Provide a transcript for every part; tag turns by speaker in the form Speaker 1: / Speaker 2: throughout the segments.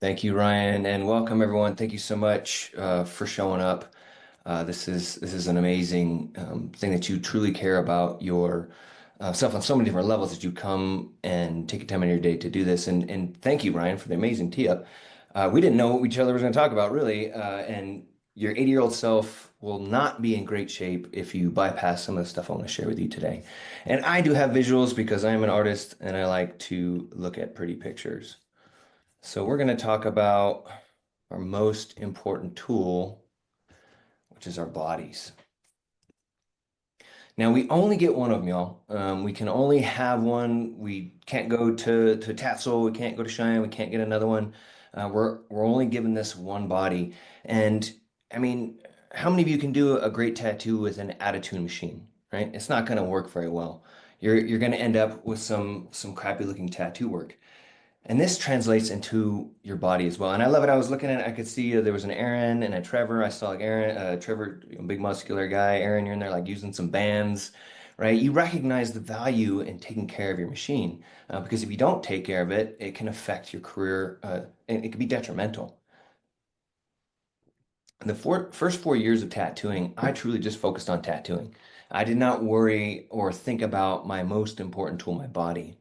Speaker 1: Thank you, Ryan, and welcome everyone. Thank you so much for showing up. This is an amazing thing that you truly care about your self on so many different levels that you come and take time in your day to do this. And thank you, Ryan, for the amazing tee up. We didn't know what each other was going to talk about really, and your 80-year-old self will not be in great shape if you bypass some of the stuff I want to share with you today. And I do have visuals because I am an artist and I like to look at pretty pictures. So we're going to talk about our most important tool, which is our bodies. Now we only get one of them, y'all. We can only have one. We can't go to Tatzel. We can't go to Cheyenne. We can't get another one. We're only given this one body. And I mean, how many of you can do a great tattoo with an attitude machine, right? It's not going to work very well. You're going to end up with some crappy looking tattoo work. And this translates into your body as well. And I love it. I was looking at it, I could see there was an Aaron and a Trevor. I saw like Aaron, Trevor, big muscular guy. Aaron, you're in there like using some bands, right? You recognize the value in taking care of your machine because if you don't take care of it, it can affect your career and it can be detrimental. The first 4 years of tattooing, I truly just focused on tattooing. I did not worry or think about my most important tool, my body.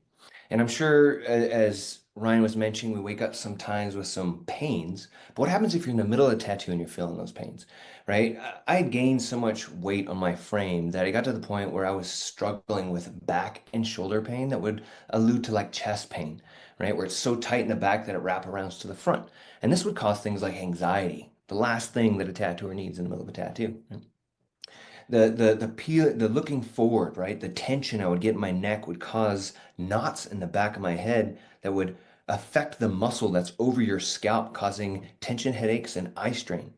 Speaker 1: And I'm sure, as Ryan was mentioning, we wake up sometimes with some pains. But what happens if you're in the middle of a tattoo and you're feeling those pains, right? I had gained so much weight on my frame that I got to the point where I was struggling with back and shoulder pain that would allude to like chest pain, right? Where it's so tight in the back that it wraparounds to the front. And this would cause things like anxiety, the last thing that a tattooer needs in the middle of a tattoo. Right? The looking forward, right? The tension I would get in my neck would cause knots in the back of my head that would affect the muscle that's over your scalp, causing tension headaches and eye strain.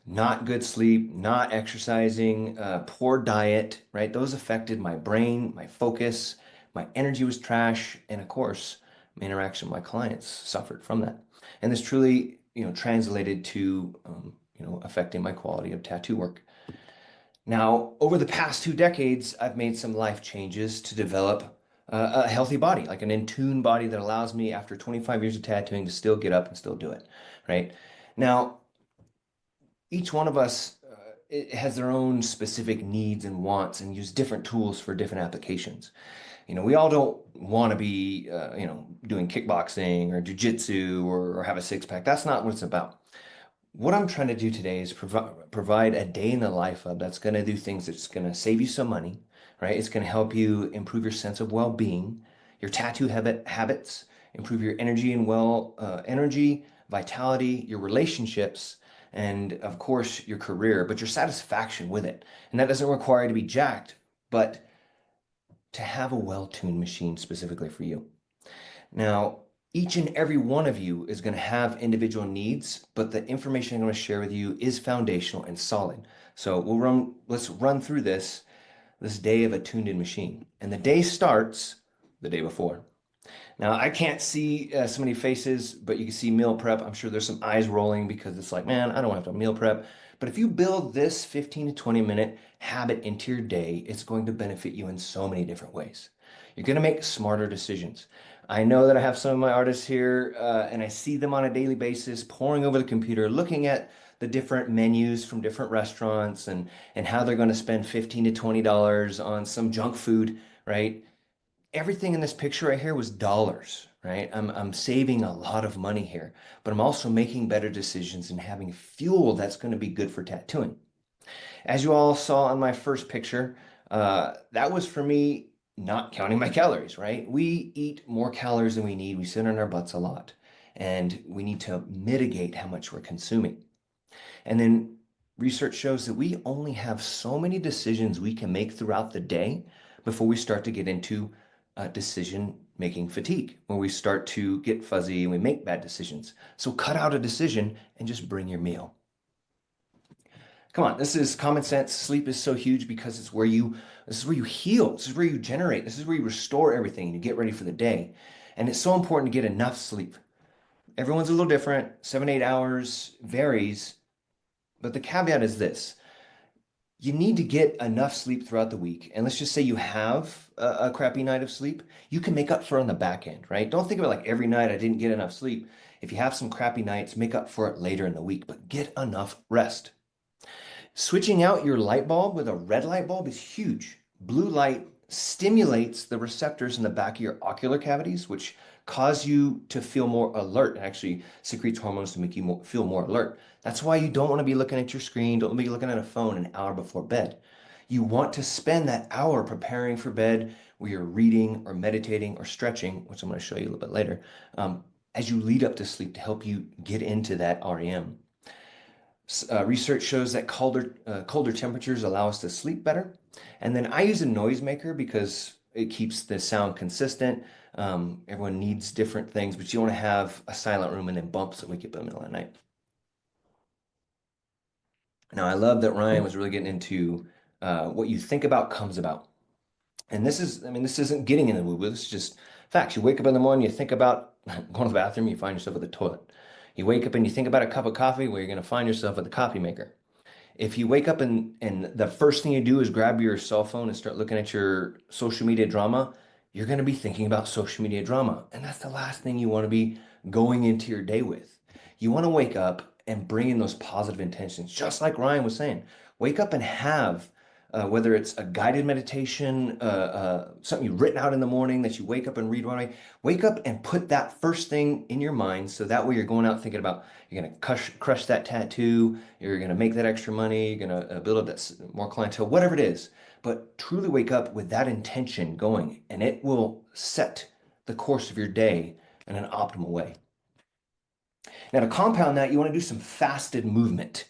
Speaker 1: Not good sleep, not exercising, poor diet, right? Those affected my brain, my focus, my energy was trash, and of course, my interaction with my clients suffered from that. And this truly, translated to, affecting my quality of tattoo work. Now, over the past 2 decades, I've made some life changes to develop a healthy body, like an in-tune body that allows me, after 25 years of tattooing, to still get up and still do it, right? Now, each one of us it has their own specific needs and wants and use different tools for different applications. We all don't want to be, doing kickboxing or jujitsu or have a six pack. That's not what it's about. What I'm trying to do today is provide a day in the life of that's going to do things that's going to save you some money, right? It's going to help you improve your sense of well-being, your tattoo habits, improve your energy, vitality, your relationships, and of course your career, but your satisfaction with it. And that doesn't require you to be jacked, but to have a well-tuned machine specifically for you. Now, each and every one of you is going to have individual needs, but the information I'm going to share with you is foundational and solid. So let's run through this day of a tuned-in machine. And the day starts the day before. Now, I can't see so many faces, but you can see meal prep. I'm sure there's some eyes rolling because it's like, man, I don't have to meal prep. But if you build this 15 to 20 minute habit into your day, it's going to benefit you in so many different ways. You're going to make smarter decisions. I know that I have some of my artists here, and I see them on a daily basis poring over the computer, looking at the different menus from different restaurants and how they're going to spend 15 to $20 on some junk food, right? Everything in this picture right here was dollars, right? I'm saving a lot of money here, but I'm also making better decisions and having fuel that's going to be good for tattooing. As you all saw on my first picture, that was for me not counting my calories, right? We eat more calories than we need. We sit on our butts a lot, and we need to mitigate how much we're consuming. And then research shows that we only have so many decisions we can make throughout the day before we start to get into decision making fatigue, where we start to get fuzzy and we make bad decisions. So cut out a decision and just bring your meal. Come on, this is common sense. Sleep is so huge because this is where you heal. This is where you generate. This is where you restore everything and you get ready for the day. And it's so important to get enough sleep. Everyone's a little different. 7, 8 hours varies. But the caveat is this. You need to get enough sleep throughout the week. And let's just say you have a crappy night of sleep, you can make up for it on the back end, right? Don't think about like every night I didn't get enough sleep. If you have some crappy nights, make up for it later in the week, but get enough rest. Switching out your light bulb with a red light bulb is huge. Blue light stimulates the receptors in the back of your ocular cavities, which cause you to feel more alert and actually secretes hormones to make you feel more alert. That's why you don't want to be looking at your screen, don't be looking at a phone an hour before bed. You want to spend that hour preparing for bed where you're reading or meditating or stretching, which I'm going to show you a little bit later, um, as you lead up to sleep to help you get into that REM. Research shows that colder temperatures allow us to sleep better. And then I use a noisemaker because it keeps the sound consistent. Everyone needs different things, but you want to have a silent room and then bumps that wake you up in the middle of the night. Now, I love that Ryan was really getting into what you think about comes about. And this is, I mean, this isn't getting in the woo-woo. This is just facts. You wake up in the morning, you think about going to the bathroom, you find yourself at the toilet. You wake up and you think about a cup of coffee, well, you're going to find yourself at the coffee maker. If you wake up and the first thing you do is grab your cell phone and start looking at your social media drama, you're going to be thinking about social media drama. And that's the last thing you want to be going into your day with. You want to wake up and bring in those positive intentions, just like Ryan was saying. Wake up and have, whether it's a guided meditation, something you've written out in the morning that you wake up and read right away, wake up and put that first thing in your mind so that way you're going out thinking about you're going to crush that tattoo, you're going to make that extra money, you're going to build up that more clientele, whatever it is. But truly wake up with that intention going, and it will set the course of your day in an optimal way. Now, to compound that, you want to do some fasted movement.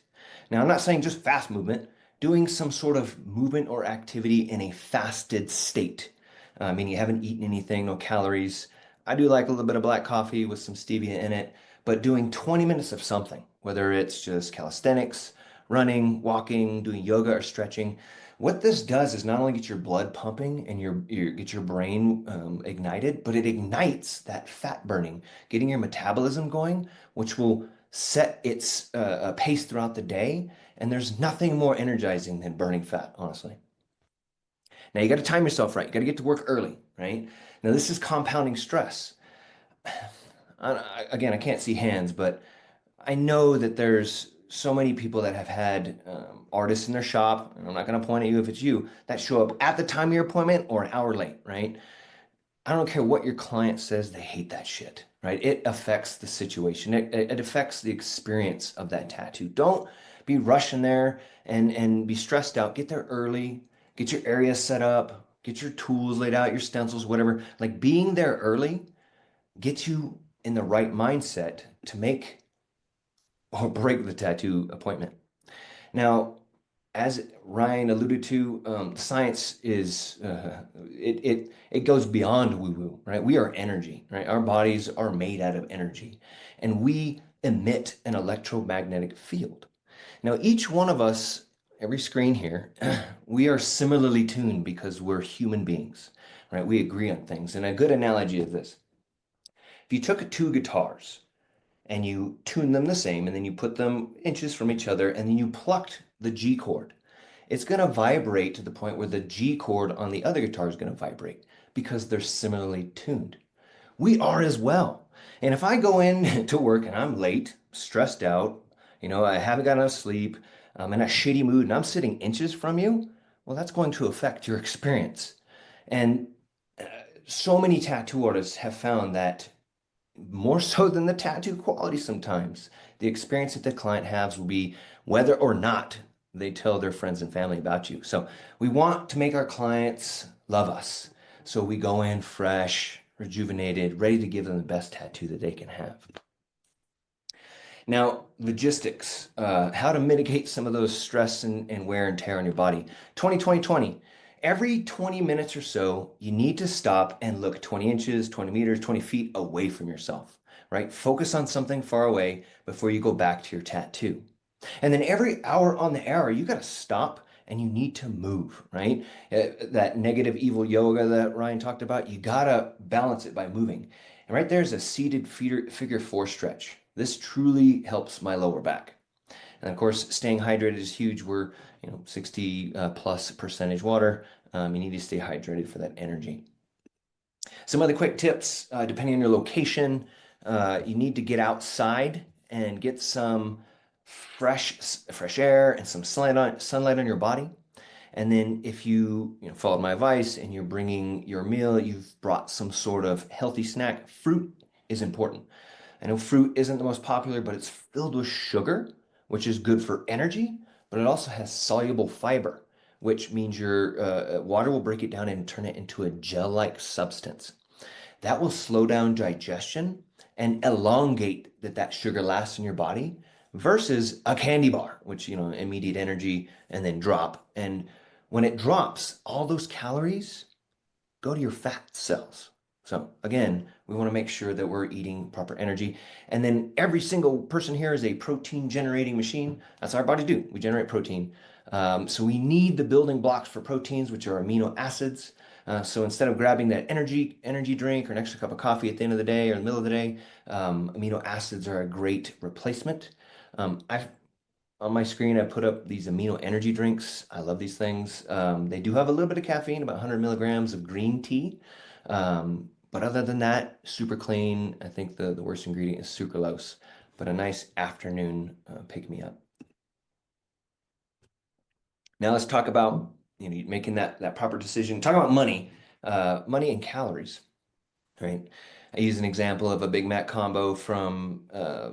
Speaker 1: Now, I'm not saying just fast movement, doing some sort of movement or activity in a fasted state. Meaning you haven't eaten anything, no calories. I do like a little bit of black coffee with some stevia in it, but doing 20 minutes of something, whether it's just calisthenics, running, walking, doing yoga or stretching. What this does is not only get your blood pumping and get your brain ignited, but it ignites that fat burning, getting your metabolism going, which will set its pace throughout the day. And there's nothing more energizing than burning fat, honestly. Now you got to time yourself right. You got to get to work early, right? Now this is compounding stress. Again, I can't see hands, but I know that there's so many people that have had artists in their shop, and I'm not going to point at you if it's you, that show up at the time of your appointment or an hour late, right? I don't care what your client says, they hate that shit, right? It affects the situation. It affects the experience of that tattoo. Don't be rushing there and be stressed out. Get there early, get your area set up, get your tools laid out, your stencils, whatever. Like being there early gets you in the right mindset to make or break the tattoo appointment. Now, as Ryan alluded to, science is it goes beyond woo-woo, right? We are energy, right? Our bodies are made out of energy, and we emit an electromagnetic field. Now, each one of us, every screen here, we are similarly tuned because we're human beings, right? We agree on things. And a good analogy is this: if you took two guitars and you tuned them the same, and then you put them inches from each other, and then you plucked the G chord, it's going to vibrate to the point where the G chord on the other guitar is going to vibrate because they're similarly tuned. We are as well. And if I go in to work and I'm late, stressed out, I haven't got enough sleep, I'm in a shitty mood, and I'm sitting inches from you, well, that's going to affect your experience. And uh, so many tattoo artists have found that more so than the tattoo quality sometimes, the experience that the client has will be whether or not they tell their friends and family about you. So we want to make our clients love us. So we go in fresh, rejuvenated, ready to give them the best tattoo that they can have. Now, logistics, how to mitigate some of those stress and wear and tear on your body. 2020. Every 20 minutes or so, you need to stop and look 20 inches, 20 meters, 20 feet away from yourself, right? Focus on something far away before you go back to your tattoo. And then every hour on the hour, you got to stop and you need to move, right? That negative evil yoga that Ryan talked about, you got to balance it by moving. And right there's a seated figure four stretch. This truly helps my lower back. And of course, staying hydrated is huge. We're, 60 plus percentage water. You need to stay hydrated for that energy. Some other quick tips, depending on your location, you need to get outside and get some fresh air and some sunlight on your body. And then if you followed my advice and you're bringing your meal, you've brought some sort of healthy snack. Fruit is important. I know fruit isn't the most popular, but it's filled with sugar, which is good for energy, but it also has soluble fiber, which means your water will break it down and turn it into a gel-like substance. That will slow down digestion and elongate that sugar lasts in your body versus a candy bar, which, immediate energy and then drop. And when it drops, all those calories go to your fat cells. So again, we want to make sure that we're eating proper energy. And then every single person here is a protein generating machine. That's our body do. We generate protein. So we need the building blocks for proteins, which are amino acids. So instead of grabbing that energy drink or an extra cup of coffee at the end of the day or in the middle of the day, amino acids are a great replacement. I've On my screen, I put up these amino energy drinks. I love these things. They do have a little bit of caffeine, about 100 milligrams of green tea. But other than that, super clean. I think the worst ingredient is sucralose, but a nice afternoon pick me up. Now let's talk about making that proper decision. Talk about money and calories, right? I use an example of a Big Mac combo from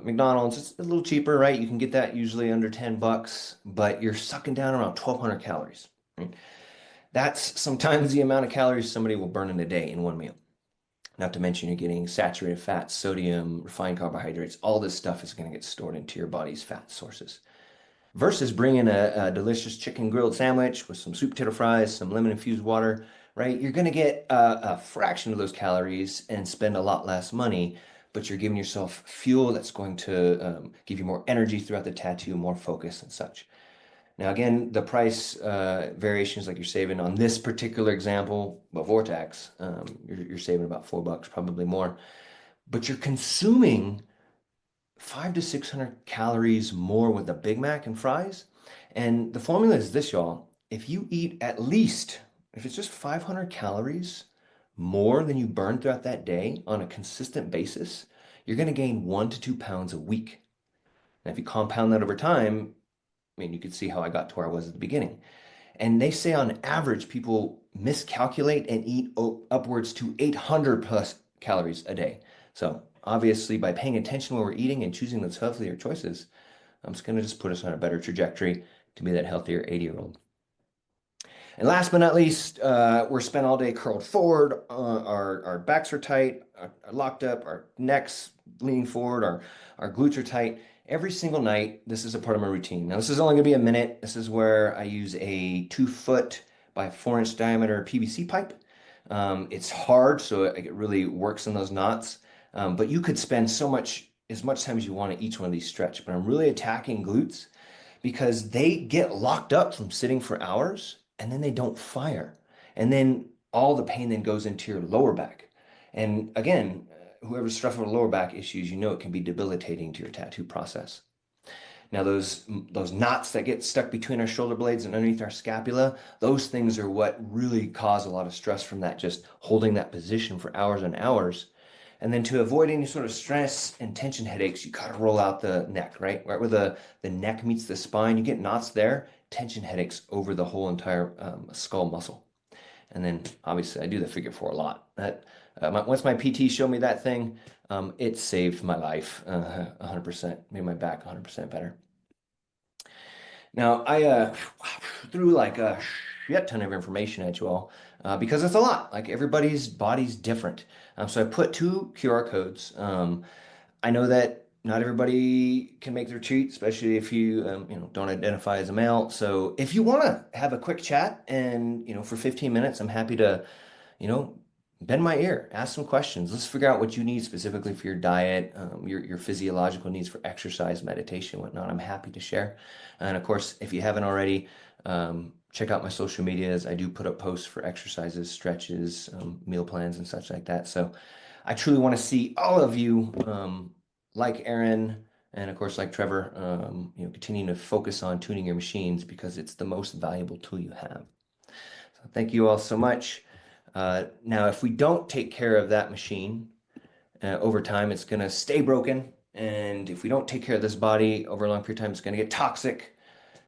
Speaker 1: McDonald's. It's a little cheaper, right? You can get that usually under $10, but you're sucking down around 1,200 calories, right? That's sometimes the amount of calories somebody will burn in a day in one meal. Not to mention you're getting saturated fat, sodium, refined carbohydrates. All this stuff is going to get stored into your body's fat sources versus bringing a delicious chicken grilled sandwich with some sweet potato fries, some lemon infused water, right? You're going to get a fraction of those calories and spend a lot less money, but you're giving yourself fuel that's going to give you more energy throughout the tattoo, more focus and such. Now, again, the price variations, like you're saving on this particular example, before tax, you're saving about $4, probably more, but you're consuming 500 to 600 calories more with a Big Mac and fries. And the formula is this, y'all. If you eat at least, if it's just 500 calories more than you burn throughout that day on a consistent basis, you're going to gain 1 to 2 pounds a week. Now, if you compound that over time, you could see how I got to where I was at the beginning. And they say on average, people miscalculate and eat upwards to 800 plus calories a day. So obviously, by paying attention when we're eating and choosing those healthier choices, it's going to just put us on a better trajectory to be that healthier 80-year-old. And last but not least, we're spent all day curled forward. Our backs are tight, are locked up, our necks leaning forward, our glutes are tight. Every single night, this is a part of my routine. Now, this is only going to be a minute. This is where I use a 2 foot by 4 inch diameter PVC pipe. It's hard, so it really works in those knots. But you could spend as much time as you want at each one of these stretch. But I'm really attacking glutes because they get locked up from sitting for hours and then they don't fire. And then all the pain then goes into your lower back. And again, whoever's suffering with lower back issues, it can be debilitating to your tattoo process. Now, those knots that get stuck between our shoulder blades and underneath our scapula, those things are what really cause a lot of stress from that, just holding that position for hours and hours. And then to avoid any sort of stress and tension headaches, you got to roll out the neck, right? Right where the neck meets the spine, you get knots there, tension headaches over the whole entire skull muscle. And then obviously I do the figure four a lot. Once my PT showed me that thing, it saved my life 100%, made my back 100% better. Now I threw like a shit ton of information at you all because it's a lot. Like everybody's body's different. So I put 2 QR codes. I know that not everybody can make their treat, especially if you don't identify as a male. So if you want to have a quick chat and for 15 minutes, I'm happy to you know bend my ear, ask some questions. Let's figure out what you need specifically for your diet, your physiological needs for exercise, meditation, whatnot. I'm happy to share. And of course, if you haven't already, check out my social medias. I do put up posts for exercises, stretches, meal plans, and such like that. So I truly want to see all of you, like Aaron And of course, like Trevor, continuing to focus on tuning your machines because it's the most valuable tool you have. So thank you all so much. Now, if we don't take care of that machine over time, it's going to stay broken. And if we don't take care of this body over a long period of time, it's going to get toxic.